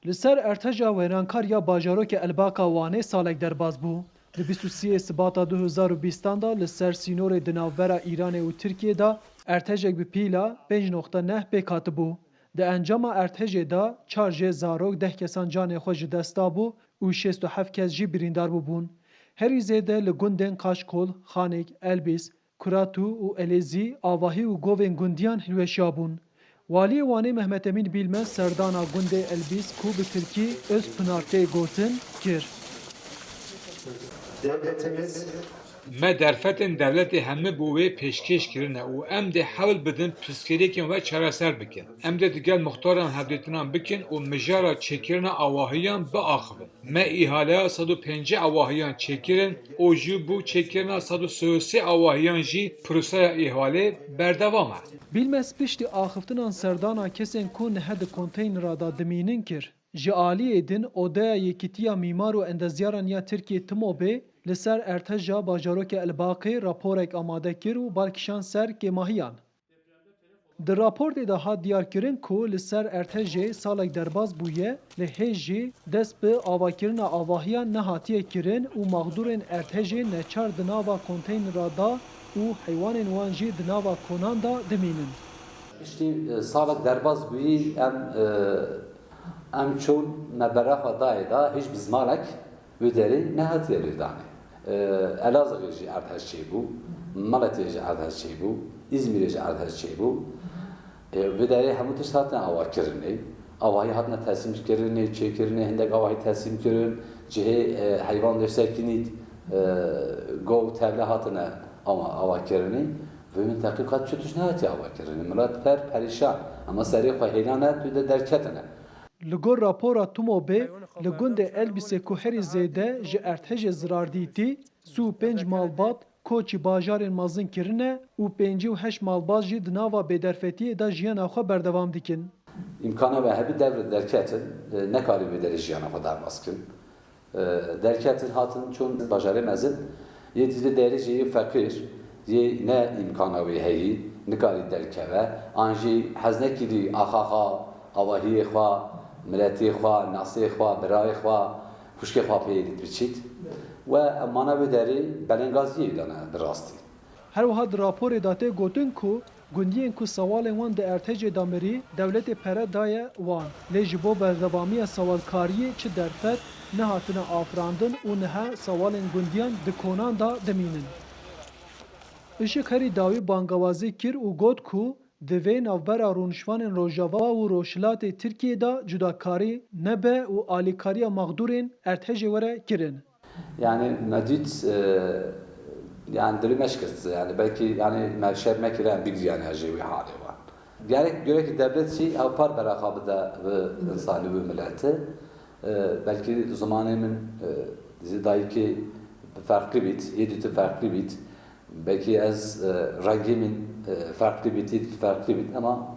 Li ser erteja wêrankarya bajarokê Elbaka Wanê salek derbas bû. Li 23 Sibata 2020 da li ser sînorê di navbera Îranê û Tirkiyê da ertejek bi pîla 5.9 pêk hatibû. Di encama ertejê da 4 jê zarok 10 kesan canê xwe ji dest dabû û 67 kes jî birîndar bûbûn. Herî zêde li gundên Qaşkol, Xanik, Elbîs, Kuratû û Elêzî avahî û govên gundiyan hilweşiya bûn. Waliyê Wanê Mehmet Emîn Bilmez serdana gundê Elbîs ku bi Tirkî Özpınar tê gotin kir. Devletimiz Me derfetên devletê hemû bi wê pêşkêş kirine û em dê hewl bidin pirsgirêkên we çareser bikin. Em dê digel muxtaran hevdêtinan bikin û mijara çêkirina awahiyan biaxivin. Me îhaleya 105 awahiyan çêkirin û ji bû çêkirina 133 awahiyan jî proseya îhalê berdewam e. Bilmez piştî axiftinan serdana kesên ku nihe di konteynera da dimînin kir. Ji aliyê din Odeya Yekîtiya Mîmar û Endezyaran ya Tirkiye TİMOBê li ser erteja bajarokê Elbakê raporek amade kir û balkişan ser kêmahiyan. Di raportê de hat diyarkirin ku li ser ertejê salek derbas bûye li hêj jî dest bi avakirina avahiyan nehatiye kirin û maxdûrên ertejê neçar di nava konteynera da û heywanên wan jî di nava konan da dimînin. İşte salak derbaz bûyî em çûn me beraxa dayê da hiç bizmalek wê derê nehatiye lêdanê. Elazığê jî erdhej çêbû, Maletê jî erdhej çêbû, İzmîrê jî erdhej çêbû. Wê derê hemû tişt hatine avakirinê. Avahî hatine teslimkirinê, çêkirinê, hindek avahî teslim kirin, cihê heyvan lêşsekînî gov tevle hatine avakirinê. Ve min tahkikat çutuş nehatiye avakirinê. Milat perişan. Ama serê xwe hêlane tu de derketine. Li gor rapora TİMOBê li gundê Elbîsê ku herî zêde ji ertejê zirar dîtî, sû û 5 malbat koçî bajarên mezin kirine û 58 malbat jî di nava bêderfetiyê de jiyana xwe berdewam dikin. İmkana ve hebî devre derketin nekarî wê derê jiyana xwe derbas kirin. Derketin hatin çûn bajarê mezin yê dîvê derê jî feqîr yê ne imkana wê heyî nikarî derkeve an jî hez nekirî axaxa avahiyê xwe milletê xwe, nasê xwe, birayê xwe, xuşkê xwe pêdît biçît ve emana wê derê belengaziyê dane bi rastî. Her wiha di raporê de tê gotin ku gundiyên ku sewalên wan di ertejê de mirî dewletê pere daye wan. Lê ji bo berdewamiya sewalkariyê çi derfet nehatine afirandin û niha sewalên gundiyan di konan da dimînin. Işık herî dawî bangewazî kir û got ku di vê navbera rûnişvanên Rojava û Rojhilatê Tirkiyê da cudakarî nebe û alîkariya maxdûrên ertejê were kirin. Yani medît yani dilê meşkirt yani belki yani şermek ile bir yani hacı ve hali var. Gerek göre ki devlet şey apar beraha bida ve insani ve milleti belki zamanımın zidayki farklı bit, yedütü farklı bit. Belki az rengimin farklı bit, farklı bit ama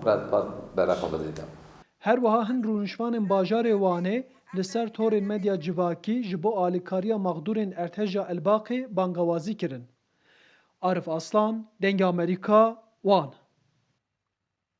beraha bida. Her wiha hin rûnişvanên bajarê Wanê li ser torên medya civakî ji bo alîkariya maxdûrên erteja Elbakê bangewazî kirin. Arif Aslan, Dengê Amerîka, Wan.